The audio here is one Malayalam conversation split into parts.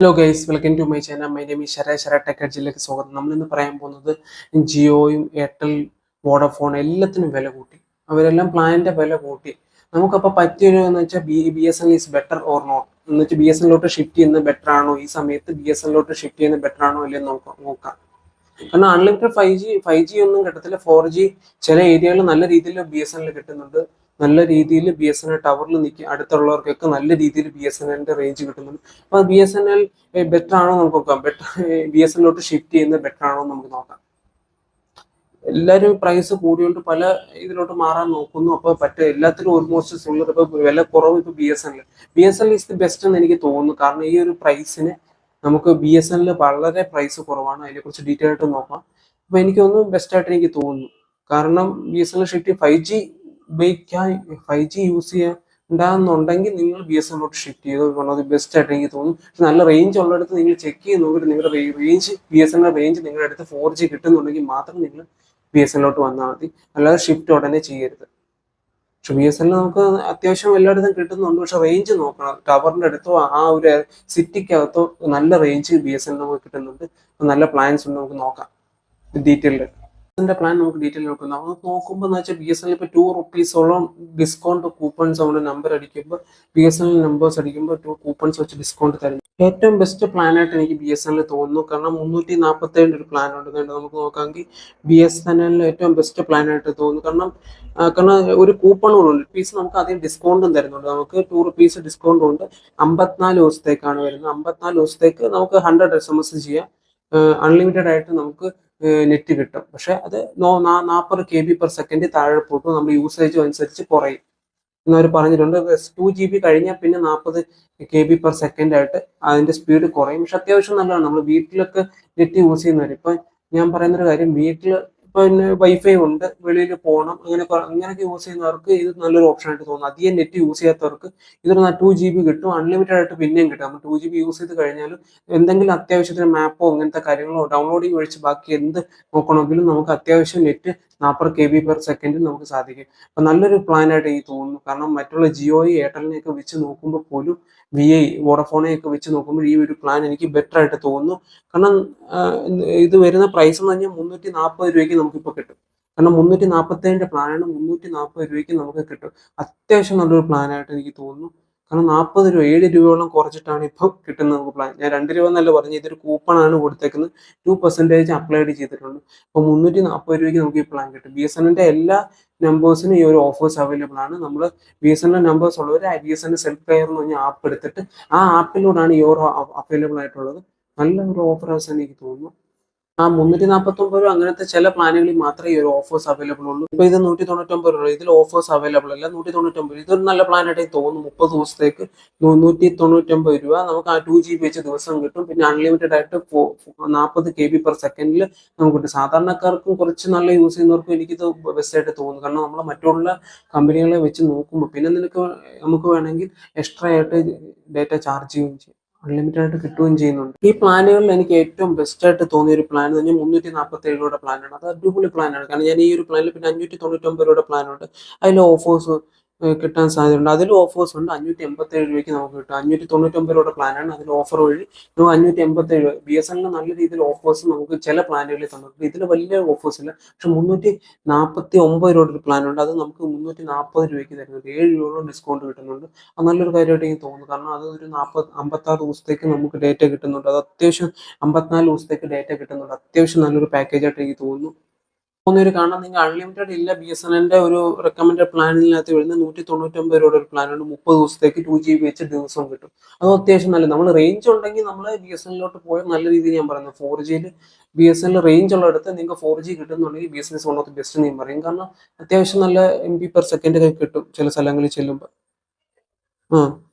Hello guys, welcome to my channel. My name is Sarath tech എഡ്ജിലേക്ക് സ്വാഗതം. നമ്മളിന്ന് പറയാൻ പോകുന്നത് ജിയോയും എയർടെൽ, വോഡഫോൺ എല്ലാത്തിനും വില കൂട്ടി. അവരെല്ലാം പ്ലാനിന്റെ വില കൂട്ടി. നമുക്കപ്പോൾ പറ്റിയൊരു എന്ന് വെച്ചാൽ B S N L is better or not എന്ന് വെച്ചാൽ ബി എസ് എല്ലിലോട്ട് ഷിഫ്റ്റ് ചെയ്യുന്നത് ബെറ്റർ ആണോ, ഈ സമയത്ത് ബി എസ് എല്ലിലോട്ട് ഷിഫ്റ്റ് ചെയ്യുന്നത് ബെറ്റർ ആണോ അല്ലെന്ന് നോക്കാം. കാരണം അൺലിമിറ്റഡ് ഫൈവ് ജി ഒന്നും കിട്ടത്തില്ല. 4G ചില ഏരിയകളിൽ നല്ല രീതിയിൽ ബി എസ് എൻ എൽ കിട്ടുന്നുണ്ട്. നല്ല രീതിയിൽ ബി എസ് എൻ എൽ ടവറിൽ നിൽക്കുക അടുത്തുള്ളവർക്കൊക്കെ നല്ല രീതിയിൽ ബി എസ് എൻ എല്ലിന്റെ റേഞ്ച് കിട്ടുന്നുണ്ട്. അപ്പൊ B S N L better ആണോ നമുക്ക് നോക്കാം. ബി എസ് എന്നിലോട്ട് ഷിഫ്റ്റ് ചെയ്യുന്നത് ബെറ്റർ ആണോ നമുക്ക് നോക്കാം. എല്ലാവരും പ്രൈസ് കൂടിയോണ്ട് പല ഇതിലോട്ട് മാറാൻ നോക്കുന്നു. അപ്പൊ എല്ലാത്തിലും ഓൾമോസ്റ്റ് സിമിലർ. ഇപ്പൊ വില കുറവ് ഇപ്പൊ B S N L is the best എന്ന് എനിക്ക് തോന്നുന്നു. കാരണം ഈ ഒരു പ്രൈസിന് നമുക്ക് ബി എസ് എൻ എൽ വളരെ പ്രൈസ് കുറവാണ്. അതിനെക്കുറിച്ച് ഡീറ്റെയിൽ ആയിട്ട് നോക്കാം. അപ്പൊ എനിക്ക് തോന്നുന്നു ബെസ്റ്റ് ആയിട്ട് എനിക്ക് തോന്നുന്നു. കാരണം B S N L shift 5G ഉപയോഗിക്കാൻ 5G യൂസ് ചെയ്യാൻ ഉണ്ടാകുന്നുണ്ടെങ്കിൽ നിങ്ങൾ ബി എസ് എന്നിലോട്ട് ഷിഫ്റ്റ് ചെയ്ത് വൺ ഓഫ് ദി ബെസ്റ്റ് ആയിട്ട് എനിക്ക് തോന്നുന്നു. പക്ഷെ നല്ല റേഞ്ച് ഉള്ളിടത്ത് നിങ്ങൾ ചെക്ക് ചെയ്ത് നോക്കിയിട്ട് നിങ്ങളുടെ range B S N L range നിങ്ങളുടെ അടുത്ത് 4G കിട്ടുന്നുണ്ടെങ്കിൽ മാത്രം നിങ്ങൾ ബി എസ് എന്നിലോട്ട് വന്നാൽ മതി. അല്ലാതെ ഷിഫ്റ്റ് ഉടനെ ചെയ്യരുത്. പക്ഷെ ബി എസ് എൻ എൽ നമുക്ക് അത്യാവശ്യം എല്ലായിടത്തും കിട്ടുന്നുണ്ട്. പക്ഷെ റേഞ്ച് നോക്കണം. ടവറിന്റെ അടുത്തോ ആ ഒരു സിറ്റിക്കകത്തോ നല്ല range B S N L നമുക്ക് കിട്ടുന്നുണ്ട്. നല്ല പ്ലാൻസ് ഉണ്ട്, നമുക്ക് നോക്കാം ഡീറ്റെയിൽഡ്. ഇതിന്റെ പ്ലാൻ നമുക്ക് ഡീറ്റെയിൽ നോക്കാം. നമുക്ക് നോക്കുമ്പോൾ എന്ന് വെച്ചാൽ ബി എസ് എൻ എൽ ഇപ്പോൾ ₹2ഓളം ഡിസ്കൗണ്ട് കൂപ്പൺസ് നമ്മുടെ നമ്പർ അടിക്കുമ്പോൾ B S N L numbers അടിക്കുമ്പോൾ 2 കൂപ്പൺസ് വെച്ച് ഡിസ്കൗണ്ട് തരുന്നു. ഏറ്റവും ബെസ്റ്റ് പ്ലാൻ ആയിട്ട് എനിക്ക് ബി എസ് എൻ എൽ തോന്നുന്നു. കാരണം 347 ഒരു പ്ലാൻ ഉണ്ട്. നമുക്ക് നോക്കാമെങ്കിൽ ബി എസ് എൻ എല്ലിൽ ഏറ്റവും ബെസ്റ്റ് പ്ലാൻ ആയിട്ട് തോന്നുന്നു. കാരണം ഒരു കൂപ്പണുകളുണ്ട്. പീസ് നമുക്ക് അധികം ഡിസ്കൗണ്ടും തരുന്നുണ്ട്. നമുക്ക് ₹2 ഡിസ്കൗണ്ടും ഉണ്ട്. 54 ദിവസത്തേക്കാണ് വരുന്നത്. 54 ദിവസത്തേക്ക് നമുക്ക് 100 SMS ചെയ്യാം. അൺലിമിറ്റഡ് ആയിട്ട് നമുക്ക് നെറ്റ് കിട്ടും. പക്ഷെ അത് 40 KB/സെക്കൻഡ് താഴെ പോയിട്ടു നമ്മുടെ യൂസേജ് അനുസരിച്ച് കുറയും എന്നവർ പറഞ്ഞിട്ടുണ്ട്. 2 GB കഴിഞ്ഞാൽ പിന്നെ 40 KB/സെക്കൻഡ് ആയിട്ട് അതിന്റെ സ്പീഡ് കുറയും. പക്ഷെ അത്യാവശ്യം നല്ലതാണ്. നമ്മൾ വീട്ടിലൊക്കെ നെറ്റ് യൂസ് ചെയ്യുന്നവർ ഇപ്പൊ ഞാൻ പറയുന്നൊരു കാര്യം, വീട്ടിൽ പിന്നെ വൈഫൈ ഉണ്ട്, വെളിയിൽ പോകണം, അങ്ങനെയൊക്കെ യൂസ് ചെയ്യുന്നവർക്ക് ഇത് നല്ലൊരു ഓപ്ഷൻ ആയിട്ട് തോന്നുന്നു. അധികം നെറ്റ് യൂസ് ചെയ്യാത്തവർക്ക് ഇതൊരു 2 GB കിട്ടും. അൺലിമിറ്റഡ് ആയിട്ട് പിന്നെയും കിട്ടും. നമ്മൾ 2 GB യൂസ് ചെയ്ത് കഴിഞ്ഞാലും എന്തെങ്കിലും അത്യാവശ്യത്തിന് മാപ്പോ അങ്ങനത്തെ കാര്യങ്ങളോ ഡൗൺലോഡിങ് ഒഴിച്ച് ബാക്കി എന്ത് നോക്കണമെങ്കിലും നമുക്ക് അത്യാവശ്യം നെറ്റ് 40 KB/സെക്കൻഡിൽ നമുക്ക് സാധിക്കും. അപ്പൊ നല്ലൊരു പ്ലാൻ ആയിട്ട് എനിക്ക് തോന്നുന്നു. കാരണം മറ്റുള്ള ജിയോയും എയർടെലിനെയൊക്കെ വെച്ച് നോക്കുമ്പോൾ പോലും വോഡഫോണെയൊക്കെ വെച്ച് നോക്കുമ്പോൾ ഈ ഒരു പ്ലാൻ എനിക്ക് ബെറ്റർ ആയിട്ട് തോന്നുന്നു. കാരണം ഇത് വരുന്ന പ്രൈസ് എന്ന് പറഞ്ഞാൽ ₹340 നമുക്കിപ്പോൾ കിട്ടും. കാരണം 347 പ്ലാനാണ്. ₹340 നമുക്ക് കിട്ടും. അത്യാവശ്യം നല്ലൊരു പ്ലാൻ ആയിട്ട് എനിക്ക് തോന്നുന്നു. കാരണം 40 രൂപ, ₹7 കുറച്ചിട്ടാണ് ഇപ്പോൾ കിട്ടുന്നത് നമുക്ക് പ്ലാൻ. ഞാൻ ₹2 എന്നല്ല പറഞ്ഞു, ഇതൊരു കൂപ്പൺ ആണ് കൊടുത്തേക്കുന്നത്. 2% അപ്ലൈഡ് ചെയ്തിട്ടുണ്ട്. അപ്പോൾ ₹340 നമുക്ക് ഈ പ്ലാൻ കിട്ടും. ബി എസ് എൻ എല്ലിന്റെ എല്ലാ നമ്പേഴ്സിനും ഈ ഒരു ഓഫേഴ്സ് അവൈലബിൾ ആണ്. നമ്മൾ B S N L numbers ഉള്ളവർ B S N L self care എന്ന് പറഞ്ഞ ആപ്പ് എടുത്തിട്ട് ആ ആപ്പിലൂടെയാണ് ഈ ഓരോ അവൈലബിൾ ആയിട്ടുള്ളത്. നല്ല ഒരു ഓഫർ ആണെന്ന് എനിക്ക് തോന്നുന്നു. ആ ₹349 അങ്ങനത്തെ ചില പ്ലാനുകളിൽ മാത്രമേ ഈ ഒരു ഓഫേഴ്സ് അവൈലബിൾ ഉള്ളൂ. ഇപ്പൊ ഇത് ₹199. ഇതിൽ ഓഫേഴ്സ് അവൈലബിൾ അല്ല. 199 ഇതൊരു നല്ല പ്ലാൻ ആയിട്ട് തോന്നുന്നു. 30 ദിവസത്തേക്ക് ₹199 നമുക്ക് ആ 2 GB വെച്ച് ദിവസം കിട്ടും. പിന്നെ അൺലിമിറ്റഡ് ആയിട്ട് 40 KB/സെക്കൻഡിൽ നമുക്ക് കിട്ടും. സാധാരണക്കാർക്കും കുറച്ച് നല്ല യൂസ് ചെയ്യുന്നവർക്കും എനിക്കിത് ബെസ്റ്റ് ആയിട്ട് തോന്നുന്നു. കാരണം നമ്മൾ മറ്റുള്ള കമ്പനികളെ വെച്ച് നോക്കുമ്പോൾ പിന്നെ നമുക്ക് വേണമെങ്കിൽ എക്സ്ട്രാ ആയിട്ട് ഡേറ്റ ചാർജ് ചെയ്യുകയും ചെയ്യും. അൺലിമിറ്റഡ് ആയിട്ട് കിട്ടുകയും ചെയ്യുന്നുണ്ട്. ഈ പ്ലാനുകളിൽ എനിക്ക് ഏറ്റവും ബെസ്റ്റ് ആയിട്ട് തോന്നിയ ഒരു പ്ലാൻ എന്ന് പറഞ്ഞാൽ 347 പ്ലാനാണ്. അത് അടിപൊളി പ്ലാനാണ്. കാരണം ഞാൻ ഈ ഒരു പ്ലാനിൽ പിന്നെ 599 പ്ലാനുണ്ട്. അതിൽ ഓഫേഴ്സ് കിട്ടാൻ സാധ്യതയുണ്ട്. അതിലും ഓഫേഴ്സ് ഉണ്ട്. ₹587 നമുക്ക് കിട്ടും. 599 പ്ലാനാണ്. അതിൽ ഓഫർ വഴി നമുക്ക് 587 ബി എസ് എൻ എൽ നല്ല രീതിയിൽ ഓഫേഴ്സ് നമുക്ക് ചില പ്ലാനുകളിൽ തന്നിട്ടുണ്ട്. ഇതിൽ വലിയ ഓഫേഴ്സ് ഇല്ല. പക്ഷെ ₹349 ഒരു പ്ലാനുണ്ട്. അത് നമുക്ക് ₹340 തരുന്നുണ്ട്. ₹7 ഡിസ്കൗണ്ട് കിട്ടുന്നുണ്ട്. അത് നല്ലൊരു കാര്യമായിട്ട് എനിക്ക് തോന്നുന്നു. കാരണം അത് ഒരു 56 ദിവസത്തേക്ക് നമുക്ക് ഡേറ്റ കിട്ടുന്നുണ്ട്. അത് അത്യാവശ്യം 54 ദിവസത്തേക്ക് ഡേറ്റ കിട്ടുന്നുണ്ട്. അത്യാവശ്യം നല്ലൊരു പാക്കേജ് ആയിട്ട് എനിക്ക് തോന്നുന്നു. കാരണം നിങ്ങൾ അൺലിമിറ്റഡ് ഇല്ല. ബി എസ് എൻ എല്ലിന്റെ ഒരു റെക്കമെൻഡഡ് പ്ലാനിനകത്ത് വരുന്ന ₹199 ഒരു പ്ലാനാണ്. 30 ദിവസത്തേക്ക് 2 GB വെച്ച് ദിവസവും കിട്ടും. അത് അത്യാവശ്യം നല്ല, നമ്മൾ റേഞ്ച് ഉണ്ടെങ്കിൽ നമ്മൾ ബി എസ് എൻ എല്ലിലോട്ട് പോയാൽ നല്ല രീതിയിൽ ഞാൻ പറയുന്നത് 4G B S N L range ഉള്ളിടത്ത് നിങ്ങൾക്ക് 4G കിട്ടുന്നുണ്ടെങ്കിൽ B S N L one of the best എന്ന് ഞാൻ പറയും. കാരണം അത്യാവശ്യം നല്ല MB/സെക്കൻഡ് ഒക്കെ കിട്ടും ചില സ്ഥലങ്ങളിൽ ചെല്ലുമ്പോൾ. ആ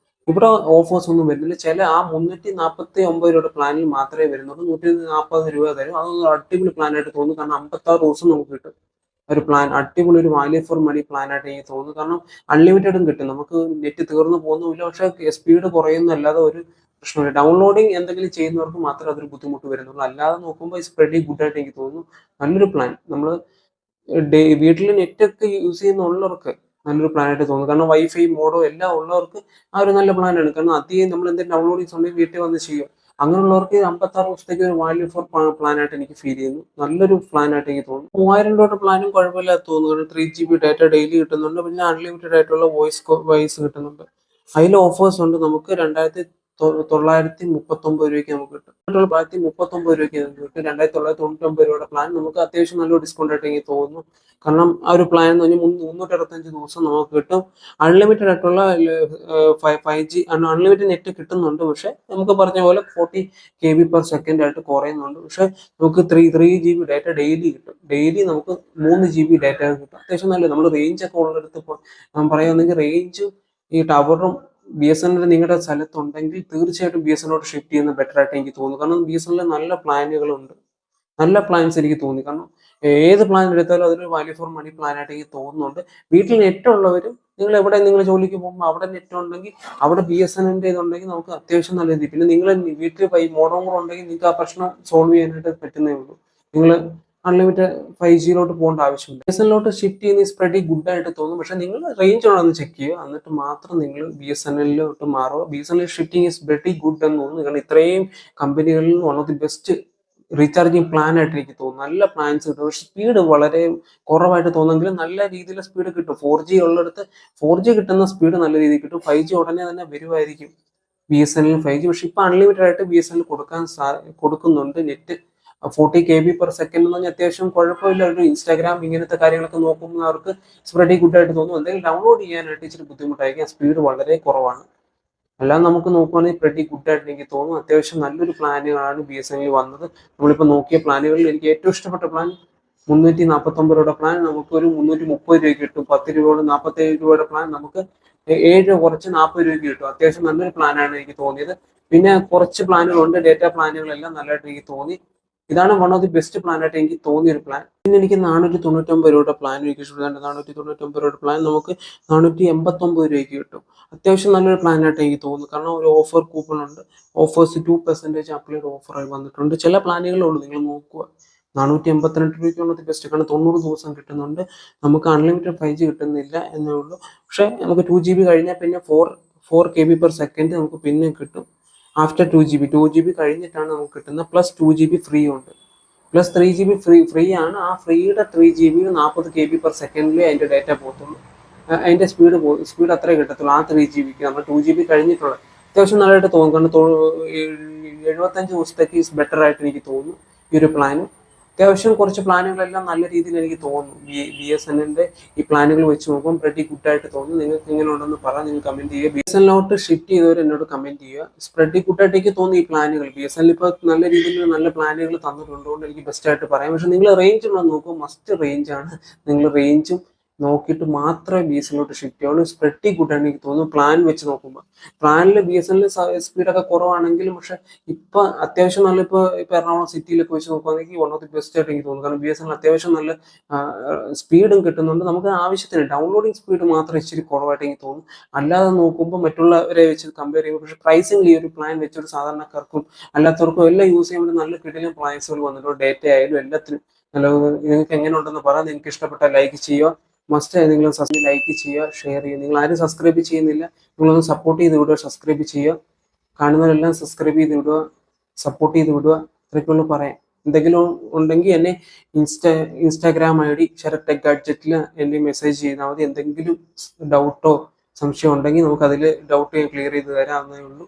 ഇവിടെ ഓഫേഴ്സ് ഒന്നും വരുന്നില്ല. ചില ആ ₹349 പ്ലാനിൽ മാത്രമേ വരുന്നുള്ളൂ. ₹140 തരും. അതൊന്നും അടിപൊളി പ്ലാൻ ആയിട്ട് തോന്നുന്നു. കാരണം 56 ദിവസം നമുക്ക് കിട്ടും ഒരു പ്ലാൻ. അടിപൊളി ഒരു വാല്യൂ ഫോർ മണി പ്ലാൻ ആയിട്ട് എനിക്ക് തോന്നുന്നു. കാരണം അൺലിമിറ്റഡും കിട്ടും. നമുക്ക് നെറ്റ് തീർന്നു പോകുന്നില്ല. പക്ഷെ സ്പീഡ് കുറയുന്നല്ലാതെ ഒരു പ്രശ്നമില്ല. ഡൗൺലോഡിങ് എന്തെങ്കിലും ചെയ്യുന്നവർക്ക് മാത്രമേ അതൊരു ബുദ്ധിമുട്ട് വരുന്നുള്ളൂ. അല്ലാതെ നോക്കുമ്പോൾ ഇറ്റ്സ് വെരി ഗുഡ് ആയിട്ട് എനിക്ക് തോന്നുന്നു. നല്ലൊരു പ്ലാൻ. നമ്മൾ വീട്ടിൽ നെറ്റ് ഒക്കെ യൂസ് ചെയ്യുന്നുള്ളവർക്ക് നല്ലൊരു പ്ലാൻ ആയിട്ട് തോന്നുന്നു. കാരണം വൈഫൈ മോഡോ എല്ലാം ഉള്ളവർക്ക് ആ ഒരു നല്ല പ്ലാനാണ്. കാരണം അധികം നമ്മൾ എന്തെങ്കിലും ഡൗൺലോഡിങ്സ് ഉണ്ടെങ്കിൽ വീട്ടിൽ വന്ന് ചെയ്യും. അങ്ങനെയുള്ളവർക്ക് 56 ദിവസത്തേക്ക് ഒരു വാല്യൂ ഫോർ പ്ലാൻ ആയിട്ട് എനിക്ക് ഫീൽ ചെയ്യുന്നു. നല്ലൊരു പ്ലാൻ ആയിട്ട് എനിക്ക് തോന്നുന്നു. 3000 പ്ലാനും കുഴപ്പമില്ലാത്ത തോന്നുന്നു. 3 GB ഡാറ്റ ഡെയിലി കിട്ടുന്നുണ്ട്. പിന്നെ അൺലിമിറ്റഡ് ആയിട്ടുള്ള വോയിസ് കിട്ടുന്നുണ്ട്. അതിൽ ഓഫേഴ്സ് ഉണ്ട്. നമുക്ക് 2939 രൂപയ്ക്ക് നമുക്ക് കിട്ടും. 39 രൂപയ്ക്ക് നമുക്ക് കിട്ടും. 2999 രൂപയുടെ പ്ലാൻ നമുക്ക് അത്യാവശ്യം നല്ലൊരു ഡിസ്കൗണ്ട് ആയിട്ട് എനിക്ക് തോന്നുന്നു. കാരണം ആ ഒരു പ്ലാൻ എന്ന് പറഞ്ഞാൽ 365 ദിവസം നമുക്ക് കിട്ടും. അൺലിമിറ്റഡ് ആയിട്ടുള്ള 5G അൺലിമിറ്റഡ് നെറ്റ് കിട്ടുന്നുണ്ട്. പക്ഷെ നമുക്ക് പറഞ്ഞ പോലെ 40 KB/s ആയിട്ട് കുറയുന്നുണ്ട്. പക്ഷെ നമുക്ക് 3 GB ഡാറ്റ ഡെയിലി കിട്ടും. ഡെയിലി നമുക്ക് 3 GB ഡാറ്റ കിട്ടും. അത്യാവശ്യം നല്ലത്. നമ്മൾ റേഞ്ച് ഒക്കെ ഉള്ളിടത്ത് ഇപ്പോൾ ഞാൻ പറയുകയാണെങ്കിൽ റേഞ്ചും ഈ ടവറും BSNL നിങ്ങളുടെ സ്ഥലത്തുണ്ടെങ്കിൽ തീർച്ചയായിട്ടും BSNLോട്ട് ഷിഫ്റ്റ് ചെയ്യുന്നത് ബെറ്റർ ആയിട്ട് എനിക്ക് തോന്നുന്നു. കാരണം BSNL നല്ല പ്ലാനുകളുണ്ട്. നല്ല പ്ലാൻസ് എനിക്ക് തോന്നി. കാരണം ഏത് പ്ലാൻ എടുത്താലും അതൊരു വാല്യൂ ഫോർ മണി പ്ലാൻ ആയിട്ട് എനിക്ക് തോന്നുന്നുണ്ട്. വീട്ടിൽ നെറ്റ് ഉള്ളവരും നിങ്ങൾ ജോലിക്ക് പോകുമ്പോൾ അവിടെ നെറ്റ് ഉണ്ടെങ്കിൽ അവിടെ BSNLന്റെ ഇതുണ്ടെങ്കിൽ നമുക്ക് അത്യാവശ്യം നല്ല രീതി. പിന്നെ നിങ്ങൾ വീട്ടിൽ മോഡം കൂടെ ഉണ്ടെങ്കിൽ നിങ്ങൾക്ക് ആ പ്രശ്നം സോൾവ് ചെയ്യാനായിട്ട് പറ്റുന്നേ ഉള്ളൂ. നിങ്ങൾ അൺലിമിറ്റഡ് 5Gയിലോട്ട് പോകേണ്ട ആവശ്യമില്ല. BSNLോട്ട് ഷിഫ്റ്റ് ചെയ്യുന്ന സ്പ്രെഡി ഗുഡ് ആയിട്ട് തോന്നും. പക്ഷെ നിങ്ങൾ റേഞ്ച് ഉണ്ടോ എന്ന് ചെക്ക് ചെയ്യുക. എന്നിട്ട് മാത്രം നിങ്ങൾ BSNLലോട്ട് മാറുക. BSNL shifting is very good എന്ന് തോന്നുന്നു. നിങ്ങൾ ഇത്രയും കമ്പനികളിൽ one of the best recharging plan ആയിട്ട് എനിക്ക് തോന്നുന്നു. നല്ല പ്ലാൻസ് കിട്ടും. പക്ഷെ സ്പീഡ് വളരെ കുറവായിട്ട് തോന്നുമെങ്കിലും നല്ല രീതിയിൽ സ്പീഡ് കിട്ടും. 4G ഉള്ളിടത്ത് 4G കിട്ടുന്ന സ്പീഡ് നല്ല രീതിയിൽ കിട്ടും. 5G ഉടനെ തന്നെ വരുമായിരിക്കും. BSNL 5G. പക്ഷെ ഇപ്പൊ അൺലിമിറ്റഡ് ആയിട്ട് BSNL കൊടുക്കുന്നുണ്ട് നെറ്റ്. 40 KB/s എന്ന് പറഞ്ഞാൽ അത്യാവശ്യം കുഴപ്പമില്ല. ഒരു ഇൻസ്റ്റാഗ്രാം ഇങ്ങനത്തെ കാര്യങ്ങളൊക്കെ നോക്കുന്നവർക്ക് സ്പ്രെഡി ഗുഡ് ആയിട്ട് തോന്നും. എന്തെങ്കിലും ഡൗൺലോഡ് ചെയ്യാനായിട്ട് ഇച്ചിരി ബുദ്ധിമുട്ടായിരിക്കും. സ്പീഡ് വളരെ കുറവാണ്. എല്ലാം നമുക്ക് നോക്കുവാണെങ്കിൽ pretty ഗുഡ് ആയിട്ട് എനിക്ക് തോന്നുന്നു. അത്യാവശ്യം നല്ലൊരു പ്ലാനുകളാണ് BSNL വന്നത്. നമ്മളിപ്പോൾ നോക്കിയ പ്ലാനുകളിൽ എനിക്ക് ഏറ്റവും ഇഷ്ടപ്പെട്ട പ്ലാൻ 349 രൂപയുടെ പ്ലാൻ നമുക്ക് ഒരു 330 രൂപയ്ക്ക് കിട്ടും. 10 രൂപയോട് 47 രൂപയുടെ പ്ലാൻ നമുക്ക് 7 രൂപ കുറച്ച് 40 രൂപയ്ക്ക് കിട്ടും. അത്യാവശ്യം നല്ലൊരു പ്ലാനാണ് എനിക്ക് തോന്നിയത്. പിന്നെ കുറച്ച് പ്ലാനുകളുണ്ട്. ഡേറ്റ പ്ലാനുകളെല്ലാം നല്ലതായിട്ട് എനിക്ക് തോന്നി. ഇതാണ് one of the best plan ആയിട്ട് എനിക്ക് തോന്നിയ ഒരു പ്ലാൻ. പിന്നെ എനിക്ക് 499 രൂപയുടെ പ്ലാൻ എനിക്ക് ഇഷ്ടപ്പെട്ടു. 499 രൂപയുടെ പ്ലാൻ നമുക്ക് 489 രൂപയ്ക്ക് കിട്ടും. അത്യാവശ്യം നല്ലൊരു പ്ലാൻ ആയിട്ട് എനിക്ക് തോന്നുന്നു. കാരണം ഒരു ഓഫർ കൂപ്പൺ ഉണ്ട്. ഓഫേഴ്സ് 2% അപ്ലൈഡ് ഓഫറായി വന്നിട്ടുണ്ട്. ചില പ്ലാനുകളുള്ളൂ, നിങ്ങൾ നോക്കുക. 482 രൂപയ്ക്കുള്ളത് ബെസ്റ്റ്. കാരണം 90 ദിവസം കിട്ടുന്നുണ്ട്. നമുക്ക് അൺലിമിറ്റഡ് 5G കിട്ടുന്നില്ല എന്നേ ഉള്ളൂ. പക്ഷെ നമുക്ക് 2 GB കഴിഞ്ഞാൽ പിന്നെ 4 KB/s നമുക്ക് പിന്നെ കിട്ടും. ആഫ്റ്റർ 2 GB കഴിഞ്ഞിട്ടാണ് നമുക്ക് കിട്ടുന്നത്. പ്ലസ് 2 GB ഫ്രീ ഉണ്ട്. പ്ലസ് 3 GB ഫ്രീ ആണ്. ആ ഫ്രീയുടെ 3 GB 40 KB/s അതിന്റെ ഡാറ്റ പോകത്തുള്ളൂ. അതിന്റെ സ്പീഡ് അത്രേ കിട്ടത്തുള്ളൂ. ആ 3 GB നമ്മൾ 2 GB കഴിഞ്ഞിട്ടുള്ള അത്യാവശ്യം നല്ലതായിട്ട് തോന്നും. കാരണം 75 ദിവസത്തേക്ക് ഈസ് ബെറ്റർ ആയിട്ട് എനിക്ക് തോന്നുന്നു ഈ ഒരു പ്ലാന്. അത്യാവശ്യം കുറച്ച് പ്ലാനുകളെല്ലാം നല്ല രീതിയിൽ എനിക്ക് തോന്നുന്നു. BSNLന്റെ ഈ പ്ലാനുകൾ വെച്ച് നോക്കുമ്പോൾ pretty ഗുഡ് ആയിട്ട് തോന്നുന്നു. നിങ്ങൾക്ക് എങ്ങനെ ഉണ്ടെന്ന് പറയാം. നിങ്ങൾ കമന്റ് ചെയ്യുക. BSNLോട്ട് ഷിഫ്റ്റ് ചെയ്തവർ എന്നോട് കമന്റ് ചെയ്യുക. pretty ഗുഡ് ആയിട്ട് എനിക്ക് തോന്നി ഈ പ്ലാനുകൾ. BSNL ഇപ്പോൾ നല്ല രീതിയിൽ നല്ല പ്ലാനുകൾ തന്നിട്ടുണ്ടോണ്ട് എനിക്ക് ബെസ്റ്റ് ആയിട്ട് പറയാം. പക്ഷെ നിങ്ങൾ റേഞ്ച് ഉണ്ടോ നോക്കുമ്പോൾ മസ്റ്റ് റേഞ്ച് ആണ്. നിങ്ങൾ റേഞ്ചും നോക്കിയിട്ട് മാത്രമേ BSNLോട്ട് ഷിഫ്റ്റ് ചെയ്യുള്ളൂ. pretty ഗുഡ് ആണ് എനിക്ക് തോന്നുന്നു പ്ലാൻ വെച്ച് നോക്കുമ്പോൾ. പ്ലാനിൽ BSNL സ്പീഡൊക്കെ കുറവാണെങ്കിലും പക്ഷെ ഇപ്പൊ അത്യാവശ്യം നല്ല ഇപ്പൊ എറണാകുളം സിറ്റിയിലൊക്കെ വെച്ച് നോക്കുകയാണെങ്കിൽ വൺ ഓഫ് ദി ബെസ്റ്റ് ആയിട്ട് എനിക്ക് തോന്നുന്നു. കാരണം BSNL അത്യാവശ്യം നല്ല സ്പീഡും കിട്ടുന്നുണ്ട്. നമുക്ക് ആവശ്യത്തിന് ഡൗൺലോഡിങ് സ്പീഡ് മാത്രം ഇച്ചിരി കുറവായിട്ട് എനിക്ക് തോന്നുന്നു. അല്ലാതെ നോക്കുമ്പോൾ മറ്റുള്ളവരെ വെച്ച് കമ്പയർ ചെയ്യുമ്പോൾ പക്ഷേ പ്രൈസിംഗ് ഈ ഒരു പ്ലാൻ വെച്ചൊരു സാധാരണക്കാർക്കും അല്ലാത്തവർക്കും എല്ലാം യൂസ് ചെയ്യുമ്പോൾ നല്ല കിടിലൻ പ്ലാൻസുകൾ വന്നിട്ടുണ്ട്. ഡേറ്റ ആയാലും എല്ലാത്തിനും നല്ല. നിങ്ങൾക്ക് എങ്ങനെ ഉണ്ടെന്ന് പറയാം. നിങ്ങൾക്ക് ഇഷ്ടപ്പെട്ട ലൈക്ക് ചെയ്യുക. മസ്റ്റ് നിങ്ങൾ ലൈക്ക് ചെയ്യുക, ഷെയർ ചെയ്യുക. നിങ്ങൾ ആരും സബ്സ്ക്രൈബ് ചെയ്യുന്നില്ല, നിങ്ങളൊന്ന് സപ്പോർട്ട് ചെയ്ത് വിടുക. സബ്സ്ക്രൈബ് ചെയ്യുക. കാണുന്നവരെല്ലാം സബ്സ്ക്രൈബ് ചെയ്ത് വിടുക, സപ്പോർട്ട് ചെയ്ത് വിടുക. ഇത്രയ്ക്കുള്ളൂ പറയാം. എന്തെങ്കിലും ഉണ്ടെങ്കിൽ എന്നെ ഇൻസ്റ്റാഗ്രാം ID ശരത് ടെക് ഗാഡ്ജറ്റിൽ എന്നെ മെസ്സേജ് ചെയ്താൽ മതി. എന്തെങ്കിലും ഡൗട്ടോ സംശയം ഉണ്ടെങ്കിൽ നമുക്ക് അതിൽ ഡൗട്ട് ക്ലിയർ ചെയ്ത് തരാവുന്നതേ ഉള്ളൂ.